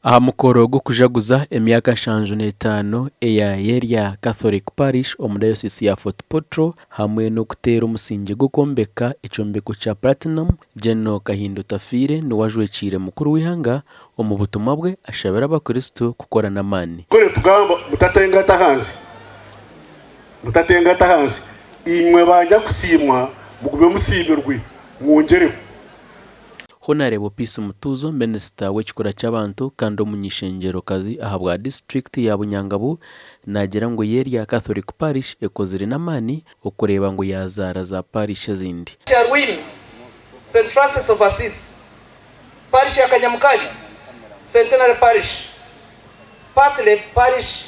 aha Mukuru go kujaguza emyaka 55 eya Area Catholic Parish omudayosisi ya Fort Portal hamwe no kutera umusingi gukombeka icombeko cha Platinum General Kahindo Tafire ni wajwecire mukuru w'ihanga omubutumwa bwe ashabira abakurisito gukora namani kore tugamba mutatenga tahanzi imwe bajya gusimwa mugube musimirwe mwongereho. Honorable Peace Mutuzo Minister w'ekikora cy'abantu kandi umunyishengero kazi ahabwa district ya Bunyangabu nagira ngo Area Catholic Parish ekozire namani okureba ngo yazara za parish zindi. Charwin St Francis of Assisi Parish ya Kanyamukari Centenary Parish Patle Parish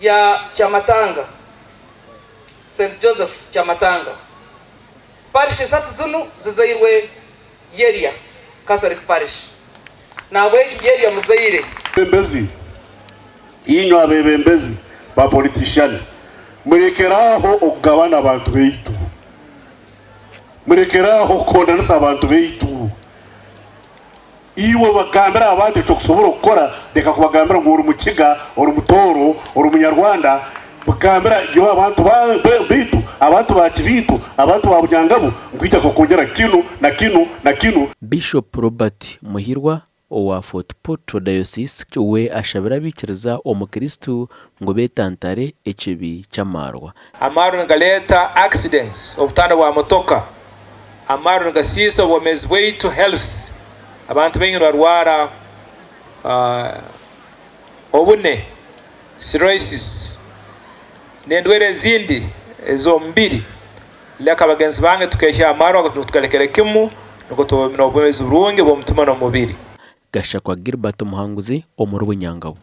ya Chamatanga St Joseph Chamatanga Parish zatu zunu zizairwe Area Catholic Parish na weki Area muzaire bembezi inyo abebembezi ba politician murekeraho okugabana abantu beitu murekeraho kondanisa abantu beitu iwo bagambira abandi cyo kusobora gukora deka kubagambira ngo uri mukiga uri mutoro uri munyarwanda bagambira igihe abantu beitu abantu bakibitu abantu ba Bunyangabu ngwita kokongera kino na kino. Bishop Robert Muhirwa owa Fort Portal Diocese we ashabira bikiriza omukristo ngo betantare ekibi cyamarwa amaru ngaleta accidents obutanda wa motoka amaru ngasisa womezi way to health abantu bengi barwara obune cirrhosis nendwere zindi ezo mbiri leka bagenzi bange tukesha amaru tukalekere kimu nuko tubomeza burungi bo mutima no mubiri. Gashakwa Gilbert Muhanguzi omuru Bunyangabu.